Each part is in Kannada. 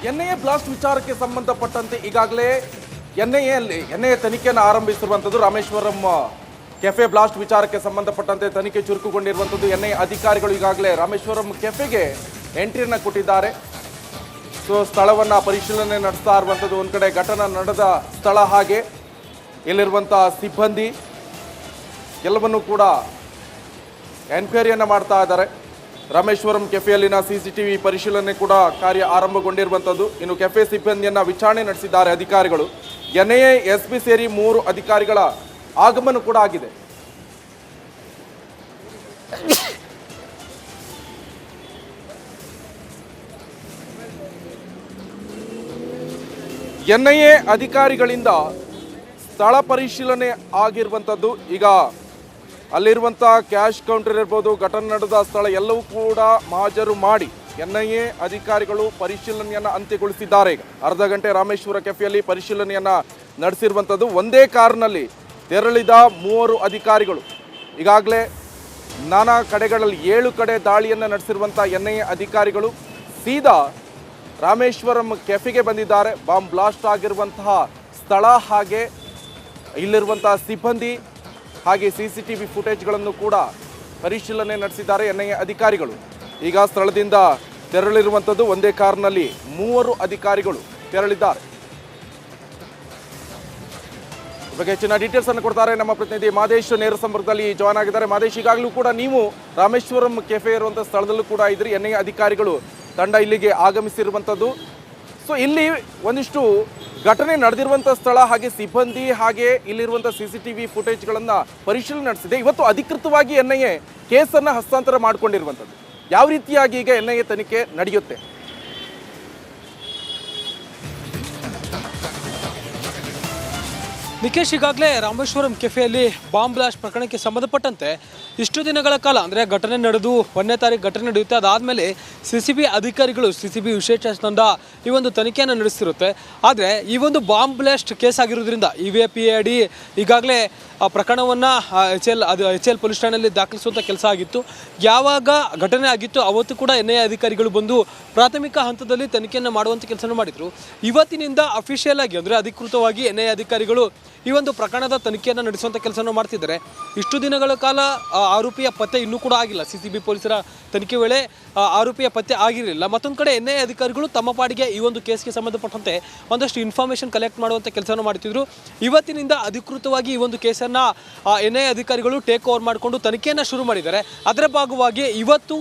ಎನ್ಐಎ ಬ್ಲಾಸ್ಟ್ ವಿಚಾರಕ್ಕೆ ಸಂಬಂಧಪಟ್ಟಂತೆ ಈಗಾಗಲೇ ಎನ್ಐಎ ತನಿಖೆಯನ್ನು ಆರಂಭಿಸಿರುವಂಥದ್ದು. ರಾಮೇಶ್ವರಂ ಕೆಫೆ ಬ್ಲಾಸ್ಟ್ ವಿಚಾರಕ್ಕೆ ಸಂಬಂಧಪಟ್ಟಂತೆ ತನಿಖೆ ಚುರುಕುಗೊಂಡಿರುವಂಥದ್ದು. ಎನ್ಐಎ ಅಧಿಕಾರಿಗಳು ಈಗಾಗಲೇ ರಾಮೇಶ್ವರಂ ಕೆಫೆಗೆ ಎಂಟ್ರಿಯನ್ನು ಕೊಟ್ಟಿದ್ದಾರೆ. ಸೊ ಸ್ಥಳವನ್ನು ಪರಿಶೀಲನೆ ನಡೆಸ್ತಾ ಇರುವಂಥದ್ದು. ಒಂದು ಕಡೆ ಘಟನೆ ನಡೆದ ಸ್ಥಳ, ಹಾಗೆ ಇಲ್ಲಿರುವಂಥ ಸಿಬ್ಬಂದಿ ಎಲ್ಲವನ್ನೂ ಕೂಡ ಎನ್ಕ್ವೈರಿಯನ್ನು ಮಾಡ್ತಾ ಇದ್ದಾರೆ. ರಾಮೇಶ್ವರಂ ಕೆಫೆಯಲ್ಲಿನ CCTV ಪರಿಶೀಲನೆ ಕೂಡ ಕಾರ್ಯ ಆರಂಭಗೊಂಡಿರುವಂಥದ್ದು. ಇನ್ನು ಕೆಫೆ ಸಿಬ್ಬಂದಿಯನ್ನು ವಿಚಾರಣೆ ನಡೆಸಿದ್ದಾರೆ ಅಧಿಕಾರಿಗಳು. ಎನ್ಐಎ SP ಸೇರಿ 3 ಅಧಿಕಾರಿಗಳ ಆಗಮನ ಕೂಡ ಆಗಿದೆ. ಎನ್ಐಎ ಅಧಿಕಾರಿಗಳಿಂದ ಸ್ಥಳ ಪರಿಶೀಲನೆ ಆಗಿರುವಂಥದ್ದು. ಈಗ ಅಲ್ಲಿರುವಂಥ ಕ್ಯಾಶ್ ಕೌಂಟರ್ ಇರ್ಬೋದು, ಘಟನೆ ನಡೆದ ಸ್ಥಳ ಎಲ್ಲವೂ ಕೂಡ ಮಹಾಜರು ಮಾಡಿ ಎನ್ಐಎ ಅಧಿಕಾರಿಗಳು ಪರಿಶೀಲನೆಯನ್ನು ಅಂತ್ಯಗೊಳಿಸಿದ್ದಾರೆ. ಈಗ ಅರ್ಧ ಗಂಟೆ ರಾಮೇಶ್ವರ ಕೆಫೆಯಲ್ಲಿ ಪರಿಶೀಲನೆಯನ್ನು ನಡೆಸಿರುವಂಥದ್ದು. ಒಂದೇ ಕಾರಿನಲ್ಲಿ ತೆರಳಿದ 3 ಅಧಿಕಾರಿಗಳು ಈಗಾಗಲೇ ನಾನಾ ಕಡೆಗಳಲ್ಲಿ 7 ಕಡೆ ದಾಳಿಯನ್ನು ನಡೆಸಿರುವಂಥ ಎನ್ಐಎ ಅಧಿಕಾರಿಗಳು ಸೀದಾ ರಾಮೇಶ್ವರಂ ಕೆಫೆಗೆ ಬಂದಿದ್ದಾರೆ. ಬಾಂಬ್ ಬ್ಲಾಸ್ಟ್ ಆಗಿರುವಂತಹ ಸ್ಥಳ, ಹಾಗೆ ಇಲ್ಲಿರುವಂತಹ ಸಿಬ್ಬಂದಿ, ಹಾಗೆ CCTV ಫುಟೇಜ್ಗಳನ್ನು ಕೂಡ ಪರಿಶೀಲನೆ ನಡೆಸಿದ್ದಾರೆ ಎನ್ಐಎ ಅಧಿಕಾರಿಗಳು. ಈಗ ಸ್ಥಳದಿಂದ ತೆರಳಿರುವಂಥದ್ದು. ಒಂದೇ ಕಾರ್ನಲ್ಲಿ 3 ಅಧಿಕಾರಿಗಳು ತೆರಳಿದ್ದಾರೆ. ಈ ಬಗ್ಗೆ ಹೆಚ್ಚಿನ ಡೀಟೇಲ್ಸ್ ಅನ್ನು ಕೊಡ್ತಾರೆ ನಮ್ಮ ಪ್ರತಿನಿಧಿ ಮಾದೇಶ್. ನೇರ ಸಂಪರ್ಕದಲ್ಲಿ ಜಾಯ್ನ್ ಆಗಿದ್ದಾರೆ. ಮಾದೇಶ್, ಈಗಾಗಲೂ ಕೂಡ ನೀವು ರಾಮೇಶ್ವರಂ ಕೆಫೆ ಇರುವಂಥ ಸ್ಥಳದಲ್ಲೂ ಕೂಡ ಇದ್ರಿ. ಎನ್ಐಎ ಅಧಿಕಾರಿಗಳು ತಂಡ ಇಲ್ಲಿಗೆ ಆಗಮಿಸಿರುವಂಥದ್ದು. ಸೊ ಇಲ್ಲಿ ಒಂದಿಷ್ಟು ಘಟನೆ ನಡೆದಿರುವಂಥ ಸ್ಥಳ, ಹಾಗೆ ಸಿಬ್ಬಂದಿ, ಹಾಗೆ ಇಲ್ಲಿರುವಂಥ CCTV ಫುಟೇಜ್ಗಳನ್ನು ಪರಿಶೀಲನೆ ನಡೆಸಿದೆ. ಇವತ್ತು ಅಧಿಕೃತವಾಗಿ ಎನ್ಐಎ ಕೇಸನ್ನು ಹಸ್ತಾಂತರ ಮಾಡಿಕೊಂಡಿರುವಂಥದ್ದು. ಯಾವ ರೀತಿಯಾಗಿ ಈಗ ಎನ್ಐಎ ತನಿಖೆ ನಡೆಯುತ್ತೆ? ನಿಕೇಶ್, ಈಗಾಗಲೇ ರಾಮೇಶ್ವರಂ ಕೆಫೆಯಲ್ಲಿ ಬಾಂಬ್ ಬ್ಲಾಸ್ಟ್ ಪ್ರಕರಣಕ್ಕೆ ಸಂಬಂಧಪಟ್ಟಂತೆ ಇಷ್ಟು ದಿನಗಳ ಕಾಲ, ಅಂದರೆ ಘಟನೆ ನಡೆದು 1ನೇ ತಾರೀಕು ಘಟನೆ ನಡೆಯುತ್ತೆ, ಅದಾದಮೇಲೆ CCB ಅಧಿಕಾರಿಗಳು, CCB ವಿಶೇಷ ತಂಡ ಈ ಒಂದು ತನಿಖೆಯನ್ನು ನಡೆಸಿರುತ್ತೆ. ಆದರೆ ಈ ಒಂದು ಬಾಂಬ್ ಬ್ಲಾಸ್ಟ್ ಕೇಸ್ ಆಗಿರೋದ್ರಿಂದ EVPA ಅಡಿ ಈಗಾಗಲೇ ಆ ಪ್ರಕರಣವನ್ನು HL ಪೊಲೀಸ್ ಠಾಣೆಯಲ್ಲಿ ದಾಖಲಿಸುವಂಥ ಕೆಲಸ ಆಗಿತ್ತು. ಯಾವಾಗ ಘಟನೆ ಆಗಿತ್ತು ಅವತ್ತು ಕೂಡ NIA ಅಧಿಕಾರಿಗಳು ಬಂದು ಪ್ರಾಥಮಿಕ ಹಂತದಲ್ಲಿ ತನಿಖೆಯನ್ನು ಮಾಡುವಂಥ ಕೆಲಸವನ್ನು ಮಾಡಿದರು. ಇವತ್ತಿನಿಂದ ಅಫಿಷಿಯಲ್ ಆಗಿ, ಅಂದರೆ ಅಧಿಕೃತವಾಗಿ NIA ಅಧಿಕಾರಿಗಳು ಈ ಒಂದು ಪ್ರಕರಣದ ತನಿಖೆಯನ್ನು ನಡೆಸುವಂಥ ಕೆಲಸವನ್ನು ಮಾಡ್ತಿದ್ದಾರೆ. ಇಷ್ಟು ದಿನಗಳ ಕಾಲ ಆರೋಪಿಯ ಪತ್ತೆ ಇನ್ನೂ ಕೂಡ ಆಗಿಲ್ಲ. CCB ಪೊಲೀಸರ ತನಿಖೆ ವೇಳೆ ಆರೋಪಿಯ ಪತ್ತೆ ಆಗಿರಲಿಲ್ಲ. ಮತ್ತೊಂದು ಕಡೆ NIA ಅಧಿಕಾರಿಗಳು ತಮ್ಮ ಪಾಡಿಗೆ ಈ ಒಂದು ಕೇಸ್ಗೆ ಸಂಬಂಧಪಟ್ಟಂತೆ ಒಂದಷ್ಟು ಇನ್ಫಾರ್ಮೇಷನ್ ಕಲೆಕ್ಟ್ ಮಾಡುವಂಥ ಕೆಲಸವನ್ನು ಮಾಡ್ತಿದ್ರು. ಇವತ್ತಿನಿಂದ ಅಧಿಕೃತವಾಗಿ ಈ ಒಂದು ಕೇಸನ್ನು NIA ಅಧಿಕಾರಿಗಳು ಟೇಕ್ ಓವರ್ ಮಾಡಿಕೊಂಡು ತನಿಖೆಯನ್ನು ಶುರು ಮಾಡಿದ್ದಾರೆ. ಅದರ ಭಾಗವಾಗಿ ಇವತ್ತು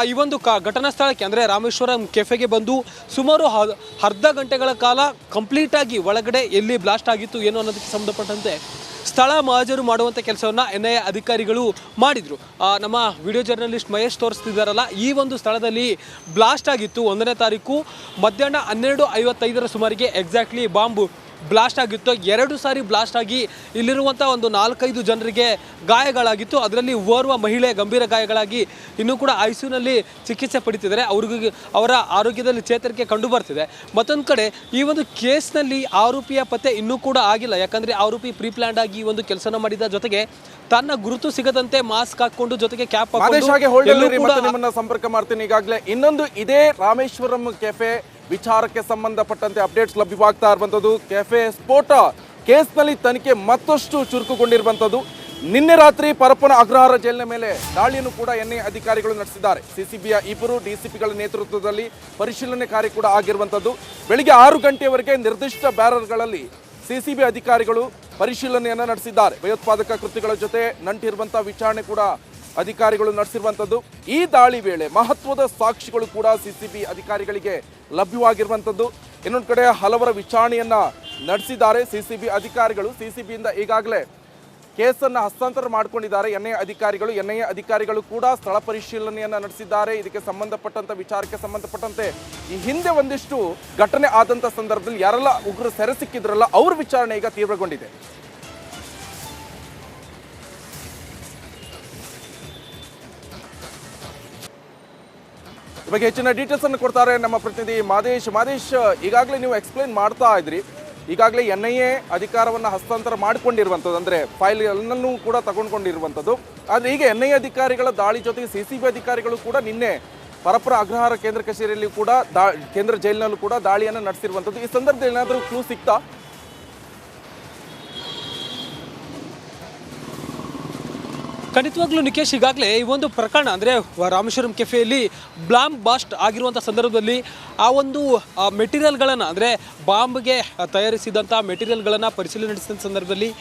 ಈ ಒಂದು ಘಟನಾ ಸ್ಥಳಕ್ಕೆ, ಅಂದರೆ ರಾಮೇಶ್ವರಂ ಕೆಫೆಗೆ ಬಂದು ಸುಮಾರು ಅರ್ಧ ಗಂಟೆಗಳ ಕಾಲ ಕಂಪ್ಲೀಟಾಗಿ ಒಳಗಡೆ ಎಲ್ಲಿ ಬ್ಲಾಸ್ಟ್ ಆಗಿತ್ತು ಏನು ಅನ್ನೋದಕ್ಕೆ ಸಂಬಂಧಪಟ್ಟಂತೆ ಸ್ಥಳ ಮಹಾಜರು ಮಾಡುವಂಥ ಕೆಲಸವನ್ನು NIA ಅಧಿಕಾರಿಗಳು ಮಾಡಿದರು. ನಮ್ಮ ವಿಡಿಯೋ ಜರ್ನಲಿಸ್ಟ್ ಮಹೇಶ್ ತೋರಿಸ್ತಿದ್ದಾರಲ್ಲ, ಈ ಒಂದು ಸ್ಥಳದಲ್ಲಿ ಬ್ಲಾಸ್ಟ್ ಆಗಿತ್ತು 1ನೇ ತಾರೀಕು ಮಧ್ಯಾಹ್ನ 12:55 ಸುಮಾರಿಗೆ ಎಕ್ಸಾಕ್ಟ್ಲಿ ಬಾಂಬು ಬ್ಲಾಸ್ಟ್ ಆಗಿತ್ತು. 2 ಸಾರಿ ಬ್ಲಾಸ್ಟ್ ಆಗಿ ಇಲ್ಲಿರುವಂಥ ಒಂದು 4-5 ಜನರಿಗೆ ಗಾಯಗಳಾಗಿತ್ತು. ಅದರಲ್ಲಿ ಓರ್ವ ಮಹಿಳೆ ಗಂಭೀರ ಗಾಯಗಳಾಗಿ ಇನ್ನೂ ಕೂಡ ICUನಲ್ಲಿ ಚಿಕಿತ್ಸೆ ಪಡಿತಿದ್ದಾರೆ. ಅವರ ಆರೋಗ್ಯದಲ್ಲಿ ಚೇತರಿಕೆ ಕಂಡು ಬರ್ತಿದೆ. ಮತ್ತೊಂದು ಕಡೆ ಈ ಒಂದು ಕೇಸ್ನಲ್ಲಿ ಆರೋಪಿಯ ಪತ್ತೆ ಇನ್ನೂ ಕೂಡ ಆಗಿಲ್ಲ. ಯಾಕಂದರೆ ಆರೋಪಿ ಪ್ರೀ ಪ್ಲಾನ್ಡ್ ಆಗಿ ಒಂದು ಕೆಲಸನ ಮಾಡಿದ, ಜೊತೆಗೆ ತನ್ನ ಗುರುತು ಸಿಗದಂತೆ ಮಾಸ್ಕ್ ಹಾಕೊಂಡು ಜೊತೆಗೆ ಕ್ಯಾಪ್ ಹಾಕೊಂಡು ಸಂಪರ್ಕ ಮಾಡ್ತೀನಿ. ಈಗಾಗಲೇ ಇನ್ನೊಂದು ಇದೇ ರಾಮೇಶ್ವರಂ ಕೆಫೆ ವಿಚಾರಕ್ಕೆ ಸಂಬಂಧಪಟ್ಟಂತೆ ಅಪ್ಡೇಟ್ಸ್ ಲಭ್ಯವಾಗ್ತಾ ಇರುವಂಥದ್ದು. ಕೆಫೆ ಸ್ಫೋಟ ಕೇಸ್ನಲ್ಲಿ ತನಿಖೆ ಮತ್ತಷ್ಟು ಚುರುಕುಗೊಂಡಿರುವಂಥದ್ದು. ನಿನ್ನೆ ರಾತ್ರಿ ಪರಪ್ಪನ ಅಗ್ರಹಾರ ಜೈಲಿನ ಮೇಲೆ ದಾಳಿಯನ್ನು ಕೂಡ NIA ಅಧಿಕಾರಿಗಳು ನಡೆಸಿದ್ದಾರೆ. CCBಯ 2 DCPಗಳ ನೇತೃತ್ವದಲ್ಲಿ ಪರಿಶೀಲನೆ ಕಾರ್ಯ ಕೂಡ ಆಗಿರುವಂಥದ್ದು. ಬೆಳಿಗ್ಗೆ 6 ಗಂಟೆಯವರೆಗೆ ನಿರ್ದಿಷ್ಟ ಬ್ಯಾರರ್ಗಳಲ್ಲಿ CCB ಅಧಿಕಾರಿಗಳು ಪರಿಶೀಲನೆಯನ್ನು ನಡೆಸಿದ್ದಾರೆ. ಭಯೋತ್ಪಾದಕ ಕೃತ್ಯಗಳ ಜೊತೆ ನಂಟಿರುವಂಥ ವಿಚಾರಣೆ ಕೂಡ ಅಧಿಕಾರಿಗಳು ನಡೆಸಿರುವಂಥದ್ದು. ಈ ದಾಳಿ ವೇಳೆ ಮಹತ್ವದ ಸಾಕ್ಷಿಗಳು ಕೂಡ CCB ಅಧಿಕಾರಿಗಳಿಗೆ ಲಭ್ಯವಾಗಿರುವಂಥದ್ದು. ಇನ್ನೊಂದು ಕಡೆ ಹಲವರ ವಿಚಾರಣೆಯನ್ನ ನಡೆಸಿದ್ದಾರೆ CCB ಅಧಿಕಾರಿಗಳು. CCBಯಿಂದ ಈಗಾಗಲೇ ಕೇಸನ್ನು ಹಸ್ತಾಂತರ ಮಾಡಿಕೊಂಡಿದ್ದಾರೆ NIA ಅಧಿಕಾರಿಗಳು. NIA ಅಧಿಕಾರಿಗಳು ಕೂಡ ಸ್ಥಳ ಪರಿಶೀಲನೆಯನ್ನು ನಡೆಸಿದ್ದಾರೆ. ಇದಕ್ಕೆ ಸಂಬಂಧಪಟ್ಟಂತ ವಿಚಾರಕ್ಕೆ ಸಂಬಂಧಪಟ್ಟಂತೆ ಈ ಹಿಂದೆ ಒಂದಿಷ್ಟು ಘಟನೆ ಆದಂಥ ಸಂದರ್ಭದಲ್ಲಿ ಯಾರೆಲ್ಲ ಉಗ್ರರು ಸೆರೆ ಸಿಕ್ಕಿದ್ರಲ್ಲ ಅವ್ರ ವಿಚಾರಣೆ ಈಗ ತೀವ್ರಗೊಂಡಿದೆ. ಬಗ್ಗೆ ಹೆಚ್ಚಿನ ಡೀಟೇಲ್ಸ್ ಅನ್ನು ಕೊಡ್ತಾರೆ ನಮ್ಮ ಪ್ರತಿನಿಧಿ ಮಾದೇಶ್. ಈಗಾಗಲೇ ನೀವು ಎಕ್ಸ್ಪ್ಲೈನ್ ಮಾಡ್ತಾ ಇದ್ರಿ, ಈಗಾಗಲೇ NIA ಅಧಿಕಾರವನ್ನು ಹಸ್ತಾಂತರ ಮಾಡಿಕೊಂಡಿರುವಂಥದ್ದು, ಅಂದರೆ ಫೈಲ್ ಎಲ್ಲನೂ ಕೂಡ ತಗೊಂಡ್ಕೊಂಡಿರುವಂಥದ್ದು. ಆದರೆ ಈಗ NIA ಅಧಿಕಾರಿಗಳ ದಾಳಿ ಜೊತೆಗೆ CCB ಅಧಿಕಾರಿಗಳು ಕೂಡ ನಿನ್ನೆ ಪರಪ್ಪನ ಅಗ್ರಹಾರ ಕೇಂದ್ರ ಕಚೇರಿಯಲ್ಲಿ ಕೂಡ ಕೇಂದ್ರ ಜೈಲಿನಲ್ಲೂ ಕೂಡ ದಾಳಿಯನ್ನು ನಡೆಸಿರುವಂಥದ್ದು. ಈ ಸಂದರ್ಭದಲ್ಲಿ ಏನಾದರೂ ಕ್ಲೂ ಸಿಗ್ತಾ? ಖಂಡಿತವಾಗ್ಲೂ ನಿಕೇಶ್, ಈಗಾಗಲೇ ಈ ಒಂದು ಪ್ರಕರಣ ಅಂದರೆ ರಾಮೇಶ್ವರಂ ಕೆಫೆಯಲ್ಲಿ ಬಾಂಬ್ ಬಾಸ್ಟ್ ಆಗಿರುವಂಥ ಸಂದರ್ಭದಲ್ಲಿ ಆ ಒಂದು ಮೆಟೀರಿಯಲ್ಗಳನ್ನು ಅಂದರೆ ಬಾಂಬ್ಗೆ ತಯಾರಿಸಿದಂಥ ಮೆಟೀರಿಯಲ್ಗಳನ್ನು ಪರಿಶೀಲನೆ ನಡೆಸಿದ ಸಂದರ್ಭದಲ್ಲಿ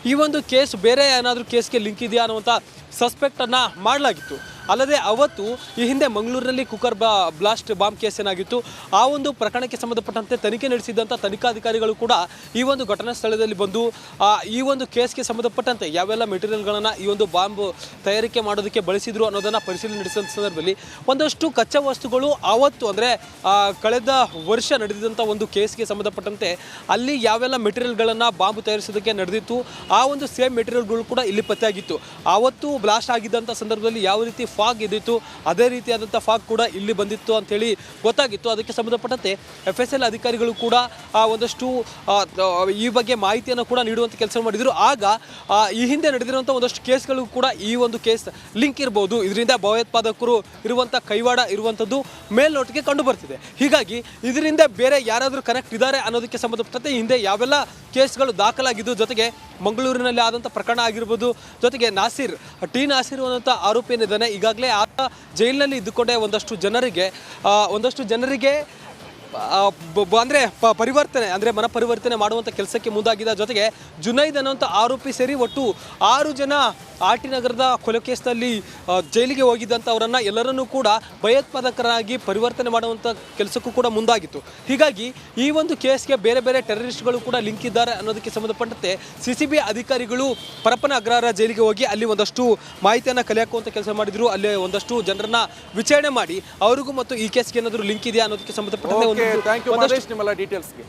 ಈ ಒಂದು ಕೇಸ್ ಬೇರೆ ಏನಾದರೂ ಕೇಸ್ಗೆ ಲಿಂಕ್ ಇದೆಯಾ ಅನ್ನುವಂಥ ಸಸ್ಪೆಕ್ಟನ್ನು ಮಾಡಲಾಗಿತ್ತು. ಅಲ್ಲದೆ ಅವತ್ತು ಈ ಹಿಂದೆ ಮಂಗಳೂರಿನಲ್ಲಿ ಕುಕ್ಕರ್ ಬ್ಲಾಸ್ಟ್ ಬಾಂಬ್ ಕೇಸ್ ಏನಾಗಿತ್ತು, ಆ ಒಂದು ಪ್ರಕರಣಕ್ಕೆ ಸಂಬಂಧಪಟ್ಟಂತೆ ತನಿಖೆ ನಡೆಸಿದಂಥ ತನಿಖಾಧಿಕಾರಿಗಳು ಕೂಡ ಈ ಒಂದು ಘಟನಾ ಸ್ಥಳದಲ್ಲಿ ಬಂದು ಈ ಒಂದು ಕೇಸ್ಗೆ ಸಂಬಂಧಪಟ್ಟಂತೆ ಯಾವೆಲ್ಲ ಮೆಟೀರಿಯಲ್ಗಳನ್ನು ಈ ಒಂದು ಬಾಂಬ್ ತಯಾರಿಕೆ ಮಾಡೋದಕ್ಕೆ ಬಳಸಿದ್ರು ಅನ್ನೋದನ್ನು ಪರಿಶೀಲನೆ ನಡೆಸಿದ ಸಂದರ್ಭದಲ್ಲಿ ಒಂದಷ್ಟು ಕಚ್ಚಾ ವಸ್ತುಗಳು ಆವತ್ತು ಅಂದರೆ ಕಳೆದ ವರ್ಷ ನಡೆದಿದ್ದಂಥ ಒಂದು ಕೇಸ್ಗೆ ಸಂಬಂಧಪಟ್ಟಂತೆ ಅಲ್ಲಿ ಯಾವೆಲ್ಲ ಮೆಟೀರಿಯಲ್ಗಳನ್ನು ಬಾಂಬ್ ತಯಾರಿಸೋದಕ್ಕೆ ನಡೆದಿತ್ತು ಆ ಒಂದು ಸೇಮ್ ಮೆಟೀರಿಯಲ್ಗಳು ಕೂಡ ಇಲ್ಲಿ ಪತ್ತೆಯಾಗಿತ್ತು. ಆವತ್ತು ಬ್ಲಾಸ್ಟ್ ಆಗಿದ್ದಂಥ ಸಂದರ್ಭದಲ್ಲಿ ಯಾವ ರೀತಿ ಫಾಗ್ ಇದ್ದಿತ್ತು ಅದೇ ರೀತಿಯಾದಂಥ ಫಾಗ್ ಕೂಡ ಇಲ್ಲಿ ಬಂದಿತ್ತು ಅಂತೇಳಿ ಗೊತ್ತಾಗಿತ್ತು. ಅದಕ್ಕೆ ಸಂಬಂಧಪಟ್ಟಂತೆ FSL ಅಧಿಕಾರಿಗಳು ಕೂಡ ಒಂದಷ್ಟು ಈ ಬಗ್ಗೆ ಮಾಹಿತಿಯನ್ನು ಕೂಡ ನೀಡುವಂಥ ಕೆಲಸ ಮಾಡಿದರು. ಆಗ ಈ ಹಿಂದೆ ನಡೆದಿರುವಂಥ ಒಂದಷ್ಟು ಕೇಸ್ಗಳು ಕೂಡ ಈ ಒಂದು ಕೇಸ್ ಲಿಂಕ್ ಇರ್ಬೋದು, ಇದರಿಂದ ಭಯೋತ್ಪಾದಕರು ಇರುವಂಥ ಕೈವಾಡ ಇರುವಂಥದ್ದು ಮೇಲ್ನೋಟಿಗೆ ಕಂಡು ಬರ್ತಿದೆ. ಹೀಗಾಗಿ ಇದರಿಂದ ಬೇರೆ ಯಾರಾದರೂ ಕನೆಕ್ಟ್ ಇದ್ದಾರೆ ಅನ್ನೋದಕ್ಕೆ ಸಂಬಂಧಪಟ್ಟಂತೆ ಹಿಂದೆ ಯಾವೆಲ್ಲ ಕೇಸ್ಗಳು ದಾಖಲಾಗಿದ್ದು, ಜೊತೆಗೆ ಮಂಗಳೂರಿನಲ್ಲಿ ಆದಂಥ ಪ್ರಕರಣ ಆಗಿರ್ಬೋದು, ಜೊತೆಗೆ ನಾಸಿರ್ ಅನ್ನೋಂಥ ಆರೋಪಿ ಏನಿದ್ದಾನೆ ಈಗಾಗಲೇ ಆತ ಜೈಲಿನಲ್ಲಿ ಇದ್ದುಕೊಂಡೇ ಒಂದಷ್ಟು ಜನರಿಗೆ ಅಂದರೆ ಪರಿವರ್ತನೆ ಅಂದರೆ ಮನ ಪರಿವರ್ತನೆ ಮಾಡುವಂಥ ಕೆಲಸಕ್ಕೆ ಮುಂದಾಗಿದ್ದ. ಜೊತೆಗೆ ಜುನೈದ್ ಅನ್ನೋಂಥ ಆರೋಪಿ ಸೇರಿ ಒಟ್ಟು 6 ಜನ RT ನಗರದ ಕೊಲೆ ಕೇಸ್ನಲ್ಲಿ ಜೈಲಿಗೆ ಹೋಗಿದ್ದಂಥವರನ್ನು ಎಲ್ಲರನ್ನೂ ಕೂಡ ಭಯೋತ್ಪಾದಕರಾಗಿ ಪರಿವರ್ತನೆ ಮಾಡುವಂಥ ಕೆಲಸಕ್ಕೂ ಕೂಡ ಮುಂದಾಗಿತ್ತು. ಹೀಗಾಗಿ ಈ ಒಂದು ಕೇಸ್ಗೆ ಬೇರೆ ಬೇರೆ ಟೆರರಿಸ್ಟ್ಗಳು ಕೂಡ ಲಿಂಕ್ ಇದ್ದಾರೆ ಅನ್ನೋದಕ್ಕೆ ಸಂಬಂಧಪಟ್ಟಂತೆ CCB ಅಧಿಕಾರಿಗಳು ಪರಪ್ಪನ ಅಗ್ರಹಾರ ಜೈಲಿಗೆ ಹೋಗಿ ಅಲ್ಲಿ ಒಂದಷ್ಟು ಮಾಹಿತಿಯನ್ನು ಕಲೆ ಹಾಕುವಂಥ ಕೆಲಸ ಮಾಡಿದರು. ಅಲ್ಲಿ ಒಂದಷ್ಟು ಜನರನ್ನ ವಿಚಾರಣೆ ಮಾಡಿ ಅವರಿಗೂ ಮತ್ತು ಈ ಕೇಸ್ಗೆ ಏನಾದರೂ ಲಿಂಕ್ ಇದೆಯಾ ಅನ್ನೋದಕ್ಕೆ ಸಂಬಂಧಪಟ್ಟಂತೆ ಥ್ಯಾಂಕ್ ಯು ಮಹೇಶ್ ನಿಮ್ಮೆಲ್ಲ ಡೀಟೇಲ್ಸ್ಗೆ.